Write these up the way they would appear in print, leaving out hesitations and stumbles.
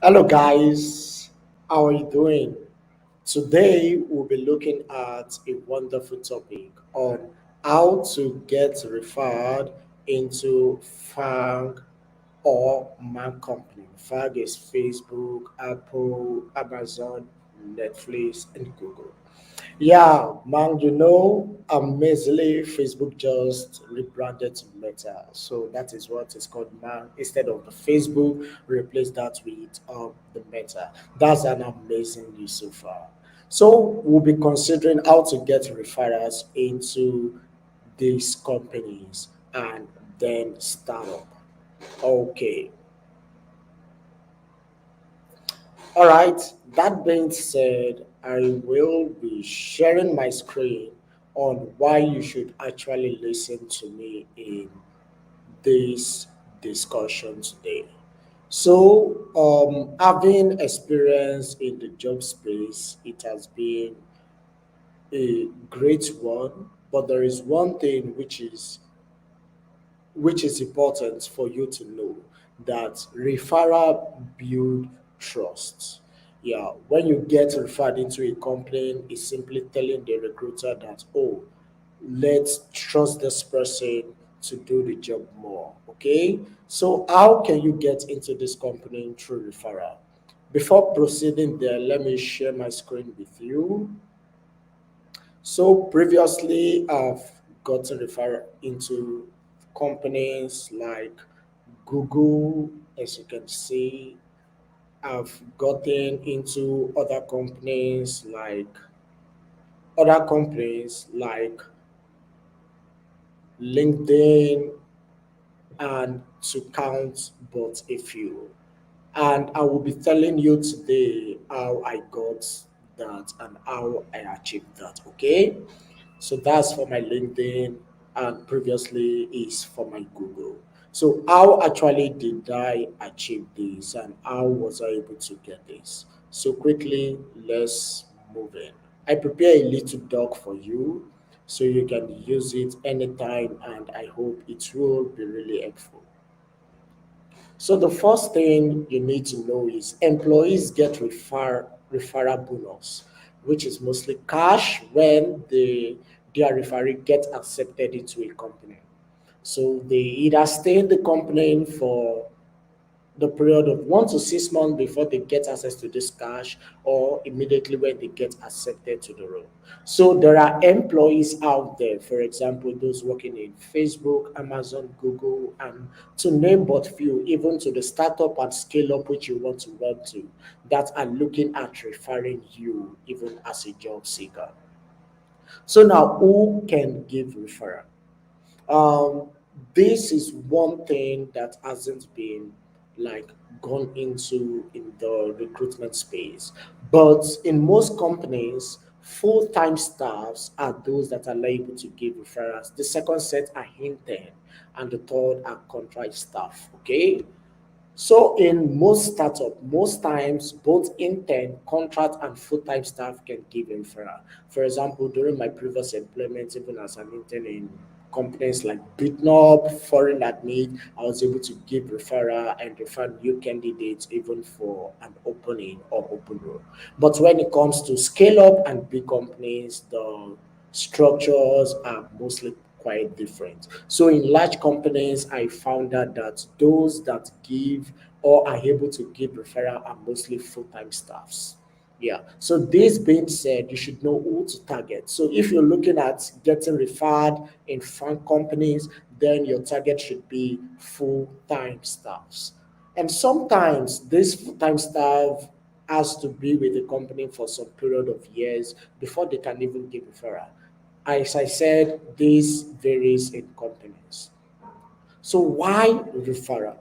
Hello, guys. How are you doing? Today, we'll be looking at a wonderful topic on how to get referred into FAANG or MAANG Company. FAANG is Facebook, Apple, Amazon, Netflix, and Google. Yeah, man, amazingly, Facebook just rebranded to Meta. So that is what it's called, man. Instead of the Facebook, replace that with the Meta. That's an amazing news so far. So we'll be considering how to get referrals into these companies and then start up. Okay. All right, that being said, I will be sharing my screen on why you should actually listen to me in this discussion today. So, having experience in the job space, it has been a great one, but there is one thing which is important for you to know that referral build trust. Yeah, when you get referred into a company, it's simply telling the recruiter that, oh, let's trust this person to do the job more. Okay, so how can you get into this company through referral? Before proceeding there, let me share my screen with you. So previously, I've gotten referred into companies like Google, as you can see. I've gotten into other companies like LinkedIn, and to count but a few. And I will be telling you today how I got that and how I achieved that. Okay. So that's for my LinkedIn, and previously is for my Google. So how actually did I achieve this, and how was I able to get this? So quickly, let's move in. I prepare a little doc for you so you can use it anytime, and I hope it will be really helpful. So the first thing you need to know is employees get referral bonus, which is mostly cash when their referee gets accepted into a company. So they either stay in the company for the period of 1 to 6 months before they get access to this cash, or immediately when they get accepted to the role. So there are employees out there, for example, those working in Facebook, Amazon, Google, and to name but few, even to the startup and scale up which you want to run to, that are looking at referring you even as a job seeker. So now, who can give referral? Um, this is one thing that hasn't been like gone into in the recruitment space. But in most companies, full-time staffs are those that are able to give referrals. The second set are intern, and the third are contract staff. Okay. So in most startup, most times both intern, contract, and full-time staff can give referral. For example, during my previous employment, even as an intern in companies like Bitnob, Foreign at Need, I was able to give referral and refer new candidates even for an opening or open role. But when it comes to scale up and big companies, the structures are mostly quite different. So in large companies, I found out that those that give or are able to give referral are mostly full-time staffs. Yeah. So this being said, you should know who to target. So if you're looking at getting referred in fund companies, then your target should be full-time staffs. And sometimes this full-time staff has to be with the company for some period of years before they can even give referral. As I said, this varies in companies. So why referral?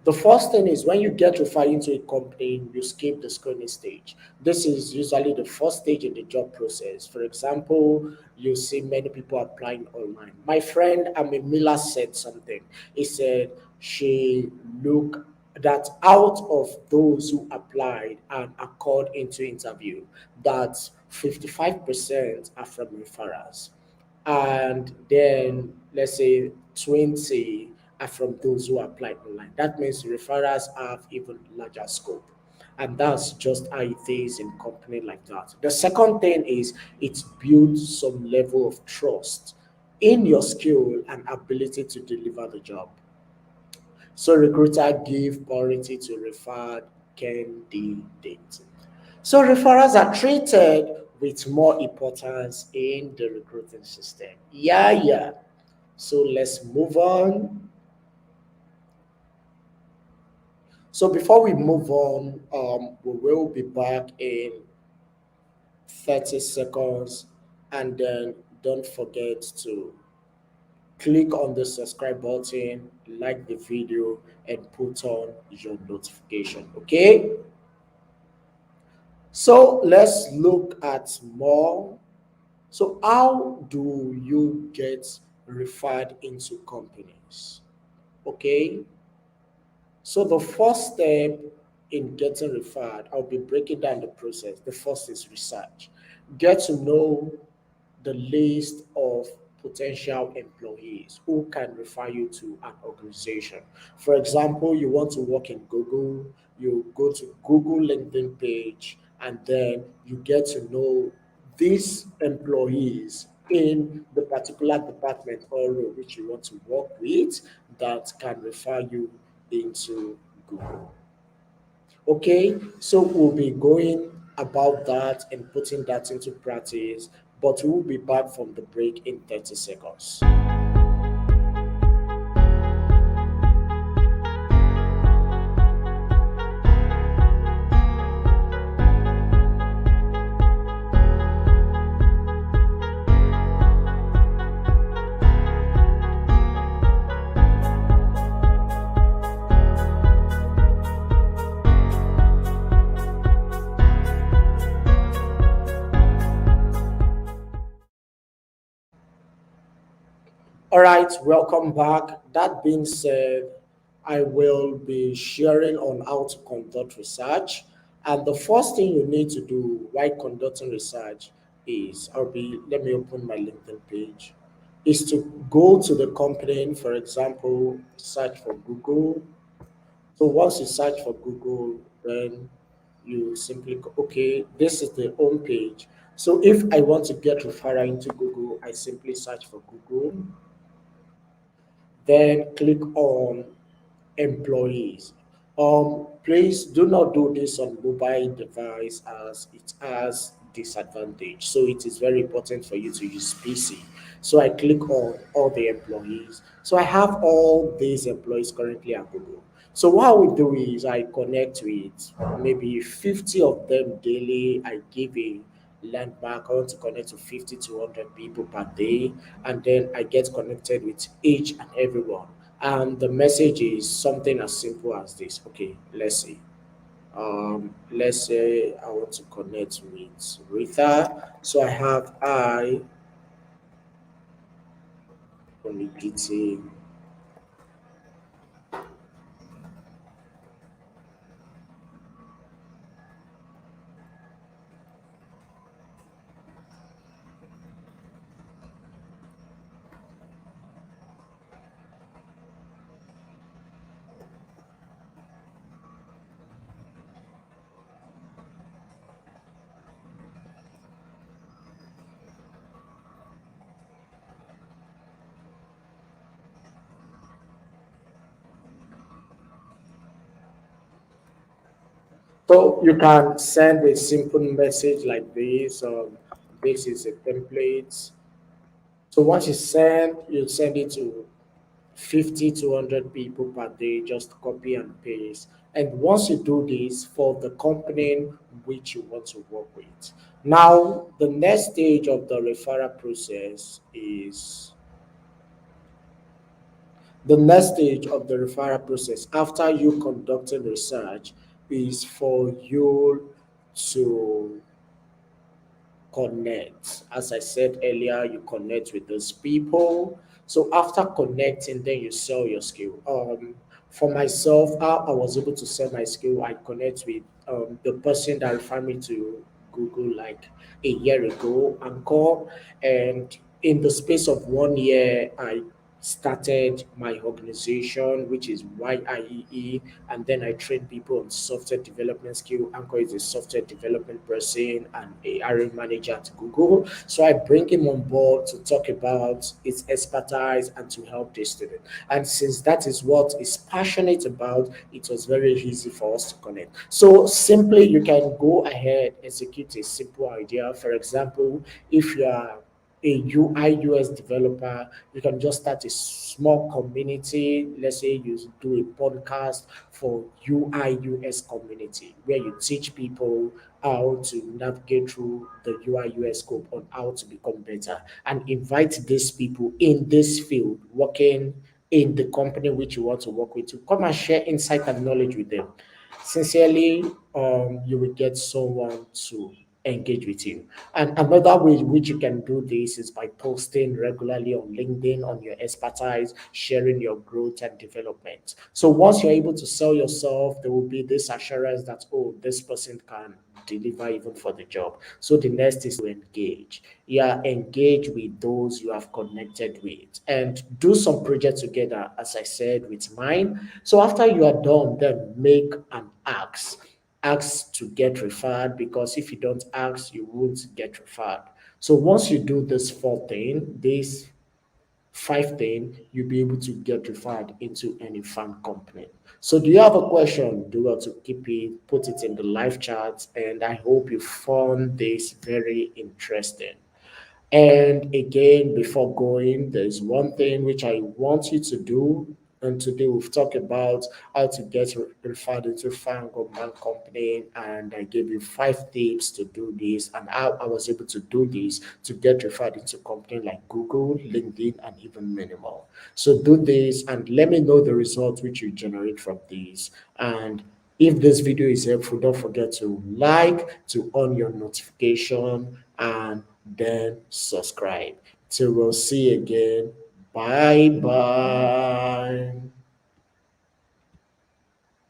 The first thing is when you get referred into a company, you skip the screening stage. This is usually the first stage in the job process. For example, you see many people applying online. My friend Amy Miller said something. He said she looked that out of those who applied and are called into interview, that 55% are from referrals, and then let's say 20 are from those who apply online. That means referrals have even larger scope. And that's just how it is in company like that. The second thing is it builds some level of trust in your skill and ability to deliver the job. So recruiter give priority to referred candidate. So referrals are treated with more importance in the recruiting system. Yeah, yeah. So let's move on. So before we move on, we will be back in 30 seconds, and then don't forget to click on the subscribe button, like the video, and put on your notification. Okay? So let's look at more. So, how do you get referred into companies? Okay? So the first step in getting referred, I'll be breaking down the process. The first is research. Get to know the list of potential employees who can refer you to an organization. For example, you want to work in Google, you go to Google LinkedIn page, and then you get to know these employees in the particular department or role which you want to work with that can refer you into Google. Okay, so we'll be going about that and putting that into practice, but we'll be back from the break in 30 seconds. All right, welcome back. That being said, I will be sharing on how to conduct research. And the first thing you need to do while conducting research is, let me open my LinkedIn page, is to go to the company, for example, search for Google. So once you search for Google, then you simply go, okay, this is the home page. So if I want to get referral into Google, I simply search for Google, then click on employees. Please do not do this on mobile device as it has disadvantage. So it is very important for you to use PC. So I click on all the employees. So I have all these employees currently at Google. So what I will do is I connect with maybe 50 of them daily. I give a landmark. I want to connect to 50 to 100 people per day, and then I get connected with each and everyone. And the message is something as simple as this. Okay, let's see. Let's say I want to connect with Rita. So I have I community. So you can send a simple message like this. This is a template. So once you send it to 50 to 100 people per day, just copy and paste. And once you do this for the company which you want to work with, now the next stage of the referral process is the next stage of the referral process after you conducted research is for you to connect. As I said earlier, you connect with those people. So after connecting, then you sell your skill. For myself, how I was able to sell my skill, I connect with the person that referred me to Google like a year ago, Anchor, and in the space of 1 year, I started my organization, which is YIEE, and then I train people on software development skill. Anchor is a software development person and a hiring manager at Google. So I bring him on board to talk about his expertise and to help the student. And since that is what he's passionate about, it was very easy for us to connect. So simply, you can go ahead, execute a simple idea. For example, if you are a UI UX developer, you can just start a small community. Let's say you do a podcast for UI UX community where you teach people how to navigate through the UI UX scope on how to become better and invite these people in this field working in the company which you want to work with to come and share insight and knowledge with them. Sincerely, you will get someone to engage with you. And another way in which you can do this is by posting regularly on LinkedIn on your expertise, sharing your growth and development. So once you're able to sell yourself, there will be this assurance that, oh, this person can deliver even for the job. So the next is to engage. Yeah, engage with those you have connected with and do some project together, as I said, with mine. So after you are done, then make an ask to get referred, because if you don't ask, you won't get referred. So once you do this four thing, this five thing, you'll be able to get referred into any FAANG company. So do you have a question? Do well to keep it, put it in the live chat, and I hope you found this very interesting. And again, before going, there's one thing which I want you to do. And today we've talked about how to get referred into FANG or MAANG company. And I gave you 5 tips to do this and how I was able to do this to get referred into company like Google, LinkedIn, and even many more. So do this and let me know the results which you generate from this. And if this video is helpful, don't forget to like, to on your notification, and then subscribe. Till we'll see you again. Bye bye.